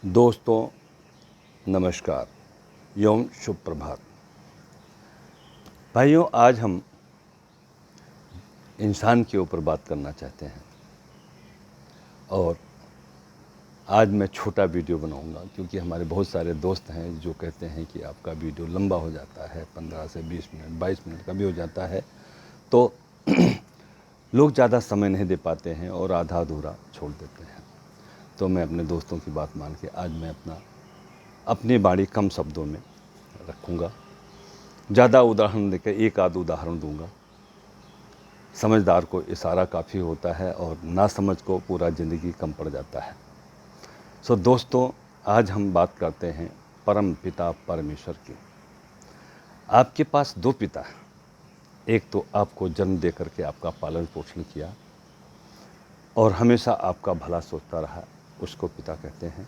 दोस्तों नमस्कार एवं शुभ प्रभात। भाइयों, आज हम इंसान के ऊपर बात करना चाहते हैं और आज मैं छोटा वीडियो बनाऊंगा क्योंकि हमारे बहुत सारे दोस्त हैं जो कहते हैं कि आपका वीडियो लंबा हो जाता है, 15 से 20 मिनट 22 मिनट का भी हो जाता है, तो लोग ज़्यादा समय नहीं दे पाते हैं और आधा अधूरा छोड़ देते हैं। तो मैं अपने दोस्तों की बात मान के आज मैं अपनी बाणी कम शब्दों में रखूँगा, ज़्यादा उदाहरण देकर एक आध उदाहरण दूंगा। समझदार को इशारा काफ़ी होता है और नासमझ को पूरा ज़िंदगी कम पड़ जाता है। सो दोस्तों, आज हम बात करते हैं परम पिता परमेश्वर की। आपके पास दो पिता हैं, एक तो आपको जन्म दे करके आपका पालन पोषण किया और हमेशा आपका भला सोचता रहा, उसको पिता कहते हैं,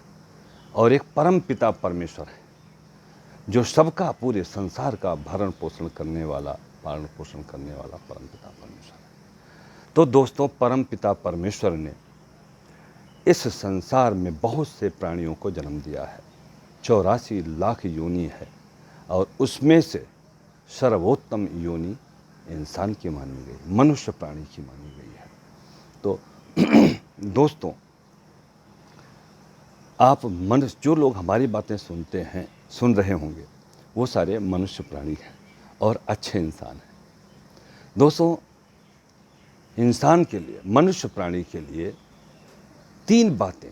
और एक परम पिता परमेश्वर है जो सबका, पूरे संसार का भरण पोषण करने वाला, पालन पोषण करने वाला परम पिता परमेश्वर है। तो दोस्तों, परम पिता परमेश्वर ने इस संसार में बहुत से प्राणियों को जन्म दिया है। 84 लाख योनि है और उसमें से सर्वोत्तम योनि इंसान की मानी गई, मनुष्य प्राणी की मानी गई है। तो दोस्तों, आप मनुष्य, जो लोग हमारी बातें सुन रहे होंगे, वो सारे मनुष्य प्राणी हैं और अच्छे इंसान हैं। दोस्तों, इंसान के लिए, मनुष्य प्राणी के लिए 3 बातें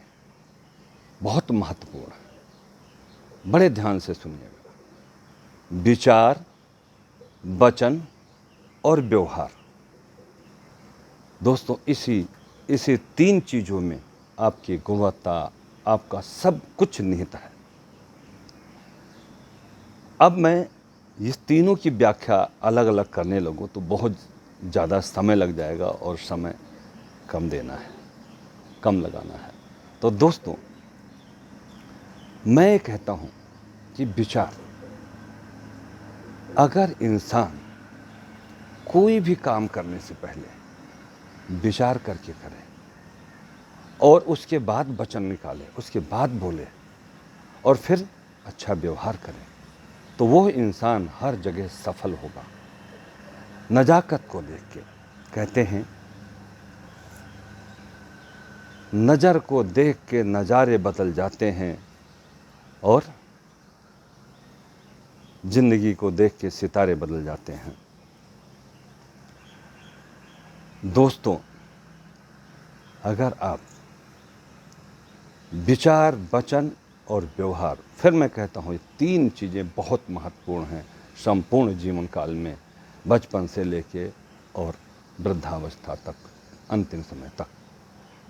बहुत महत्वपूर्ण हैं। बड़े ध्यान से सुनिएगा। विचार, वचन और व्यवहार। दोस्तों, इसी 3 चीज़ों में आपकी गुणवत्ता, आपका सब कुछ निहित है। अब मैं इस तीनों की व्याख्या अलग अलग करने लगूं तो बहुत ज़्यादा समय लग जाएगा और समय कम देना है, कम लगाना है। तो दोस्तों, मैं कहता हूं कि विचार, अगर इंसान कोई भी काम करने से पहले विचार करके करे और उसके बाद वचन निकाले, उसके बाद बोले और फिर अच्छा व्यवहार करे, तो वो इंसान हर जगह सफल होगा। नजाकत को देख के कहते हैं, नज़र को देख के नज़ारे बदल जाते हैं और ज़िंदगी को देख के सितारे बदल जाते हैं। दोस्तों, अगर आप विचार, वचन और व्यवहार, फिर मैं कहता हूँ ये 3 चीज़ें बहुत महत्वपूर्ण हैं संपूर्ण जीवन काल में, बचपन से लेके और वृद्धावस्था तक, अंतिम समय तक।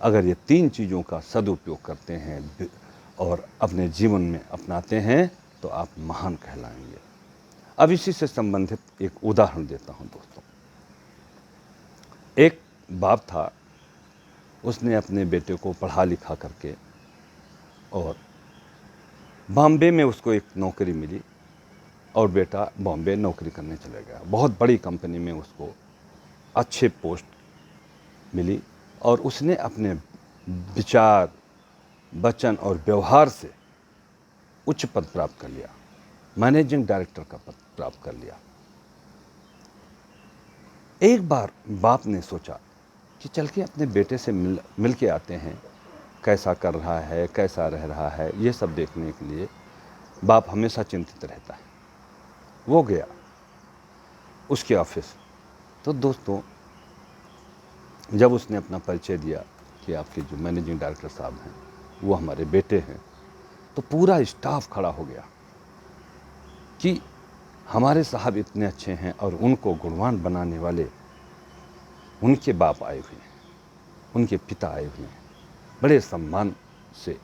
अगर ये 3 चीज़ों का सदुपयोग करते हैं और अपने जीवन में अपनाते हैं तो आप महान कहलाएंगे। अब इसी से संबंधित एक उदाहरण देता हूँ दोस्तों। एक बाप था, उसने अपने बेटे को पढ़ा लिखा करके और बॉम्बे में उसको एक नौकरी मिली और बेटा बॉम्बे नौकरी करने चले गया। बहुत बड़ी कंपनी में उसको अच्छे पोस्ट मिली और उसने अपने विचार, वचन और व्यवहार से उच्च पद प्राप्त कर लिया, मैनेजिंग डायरेक्टर का पद प्राप्त कर लिया। एक बार बाप ने सोचा कि चल के अपने बेटे से मिल के आते हैं, कैसा कर रहा है, कैसा रह रहा है, ये सब देखने के लिए बाप हमेशा चिंतित रहता है। वो गया उसके ऑफिस। तो दोस्तों, जब उसने अपना परिचय दिया कि आपके जो मैनेजिंग डायरेक्टर साहब हैं वो हमारे बेटे हैं, तो पूरा स्टाफ खड़ा हो गया कि हमारे साहब इतने अच्छे हैं और उनको गुणवान बनाने वाले उनके बाप आए हुए हैं, उनके पिता आए हुए हैं। बड़े सम्मान से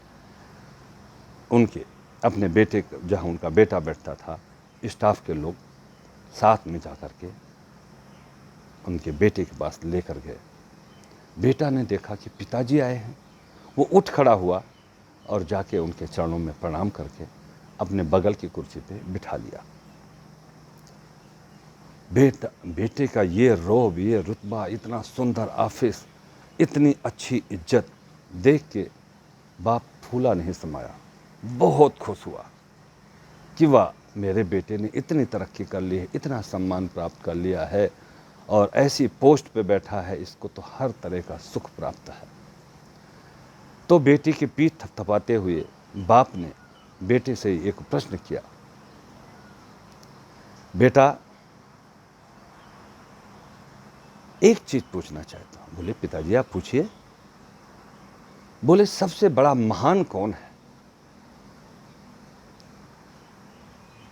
उनके अपने बेटे, जहाँ उनका बेटा बैठता था, स्टाफ के लोग साथ में जा कर के उनके बेटे के पास लेकर गए। बेटा ने देखा कि पिताजी आए हैं, वो उठ खड़ा हुआ और जाके उनके चरणों में प्रणाम करके अपने बगल की कुर्सी पे बिठा लिया। बेटे का ये रोब, ये रुतबा, इतना सुंदर ऑफिस, इतनी अच्छी इज्जत देख के बाप फूला नहीं समाया। बहुत खुश हुआ कि वाह, मेरे बेटे ने इतनी तरक्की कर ली है, इतना सम्मान प्राप्त कर लिया है और ऐसी पोस्ट पे बैठा है, इसको तो हर तरह का सुख प्राप्त है। तो बेटी की पीठ थपथपाते हुए बाप ने बेटे से एक प्रश्न किया, बेटा एक चीज पूछना चाहता हूं। बोले, पिताजी आप पूछिए। बोले, सबसे बड़ा महान कौन है?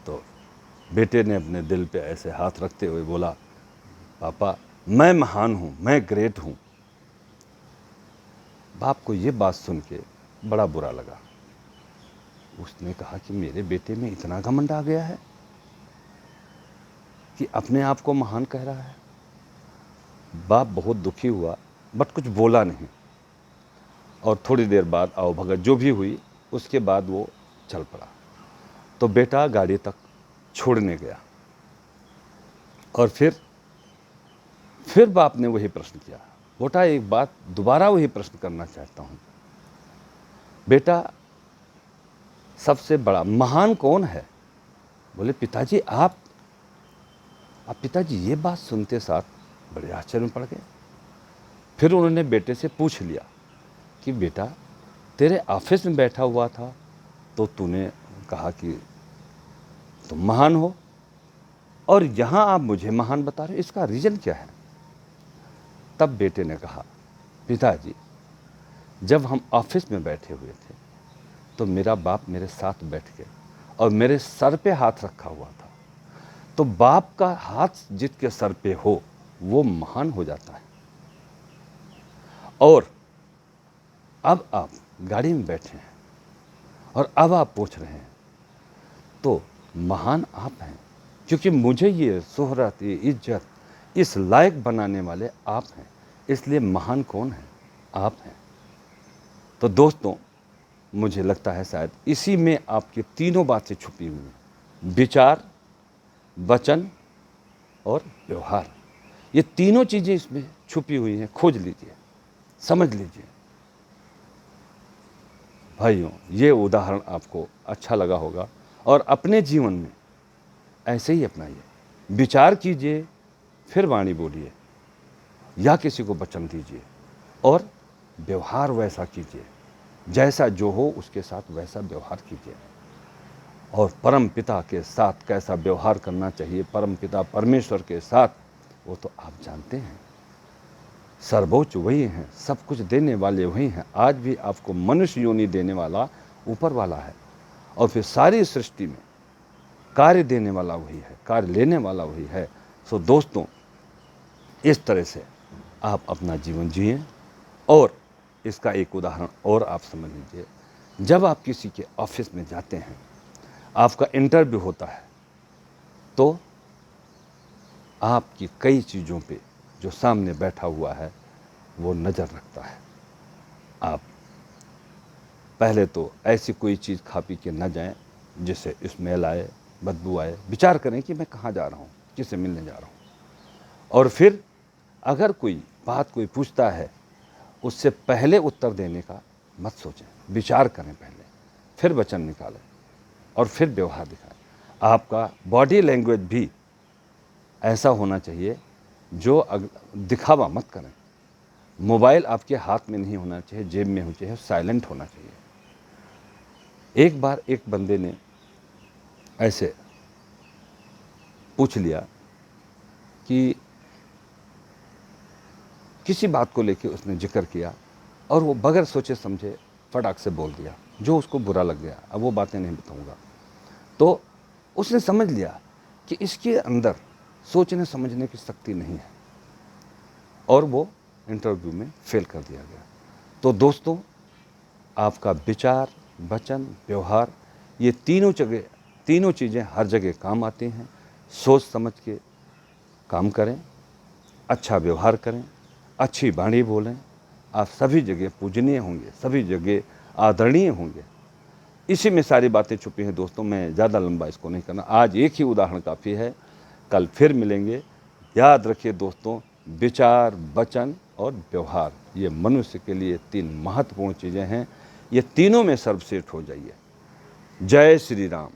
तो बेटे ने अपने दिल पे ऐसे हाथ रखते हुए बोला, पापा मैं महान हूं, मैं ग्रेट हूं। बाप को ये बात सुन के बड़ा बुरा लगा। उसने कहा कि मेरे बेटे में इतना घमंड आ गया है कि अपने आप को महान कह रहा है। बाप बहुत दुखी हुआ, बट कुछ बोला नहीं। और थोड़ी देर बाद आओ भगत जो भी हुई, उसके बाद वो चल पड़ा। तो बेटा गाड़ी तक छोड़ने गया और फिर बाप ने वही प्रश्न किया, बेटा एक बात दोबारा वही प्रश्न करना चाहता हूँ, बेटा सबसे बड़ा महान कौन है? बोले, पिताजी आप पिताजी ये बात सुनते साथ बड़े आश्चर्य में पड़ गए। फिर उन्होंने बेटे से पूछ लिया कि बेटा तेरे ऑफिस में बैठा हुआ था तो तूने कहा कि तुम महान हो, और यहाँ आप मुझे महान बता रहे हो, इसका रीज़न क्या है? तब बेटे ने कहा, पिताजी जब हम ऑफिस में बैठे हुए थे तो मेरा बाप मेरे साथ बैठ के और मेरे सर पे हाथ रखा हुआ था। तो बाप का हाथ जिसके सर पे हो वो महान हो जाता है। और अब आप गाड़ी में बैठे हैं और अब आप पूछ रहे हैं, तो महान आप हैं, क्योंकि मुझे ये शोहरत, ये इज्जत, इस लायक बनाने वाले आप हैं, इसलिए महान कौन है? आप हैं। तो दोस्तों, मुझे लगता है शायद इसी में आपकी तीनों बातें छुपी हुई हैं, विचार, वचन और व्यवहार। ये तीनों चीज़ें इसमें छुपी हुई हैं। खोज लीजिए, समझ लीजिए। भाइयों, ये उदाहरण आपको अच्छा लगा होगा और अपने जीवन में ऐसे ही अपनाइए। विचार कीजिए, फिर वाणी बोलिए या किसी को वचन दीजिए, और व्यवहार वैसा कीजिए, जैसा जो हो उसके साथ वैसा व्यवहार कीजिए। और परम पिता के साथ कैसा व्यवहार करना चाहिए, परम पिता परमेश्वर के साथ, वो तो आप जानते हैं। सर्वोच्च वही हैं, सब कुछ देने वाले वही हैं। आज भी आपको मनुष्य योनि देने वाला ऊपर वाला है, और फिर सारी सृष्टि में कार्य देने वाला वही है, कार्य लेने वाला वही है। सो दोस्तों, इस तरह से आप अपना जीवन जिए। और इसका एक उदाहरण और आप समझ लीजिए, जब आप किसी के ऑफिस में जाते हैं, आपका इंटरव्यू होता है, तो आपकी कई चीज़ों पे जो सामने बैठा हुआ है वो नज़र रखता है। आप पहले तो ऐसी कोई चीज़ खा पी के न जाएं जिससे स्मेल आए, बदबू आए। विचार करें कि मैं कहाँ जा रहा हूँ, किससे मिलने जा रहा हूँ। और फिर अगर कोई बात कोई पूछता है, उससे पहले उत्तर देने का मत सोचें, विचार करें पहले, फिर वचन निकालें और फिर व्यवहार दिखाएं। आपका बॉडी लैंग्वेज भी ऐसा होना चाहिए जो दिखावा मत करें। मोबाइल आपके हाथ में नहीं होना चाहिए, जेब में होना चाहिए, साइलेंट होना चाहिए। एक बार एक बंदे ने ऐसे पूछ लिया कि किसी बात को लेके उसने जिक्र किया, और वो बगैर सोचे समझे फटाक से बोल दिया, जो उसको बुरा लग गया। अब वो बातें नहीं बताऊंगा। तो उसने समझ लिया कि इसके अंदर सोचने समझने की शक्ति नहीं है, और वो इंटरव्यू में फेल कर दिया गया। तो दोस्तों, आपका विचार, वचन, व्यवहार, ये तीनों चीज़ें हर जगह काम आती हैं। सोच समझ के काम करें, अच्छा व्यवहार करें, अच्छी वाणी बोलें, आप सभी जगह पूजनीय होंगे, सभी जगह आदरणीय होंगे। इसी में सारी बातें छुपी हैं दोस्तों। मैं ज़्यादा लंबा इसको नहीं करना, आज एक ही उदाहरण काफ़ी है। कल फिर मिलेंगे। याद रखिए दोस्तों, विचार, वचन और व्यवहार, ये मनुष्य के लिए 3 महत्वपूर्ण चीज़ें हैं। ये तीनों में सर्वश्रेष्ठ हो जाइए। जय श्री राम।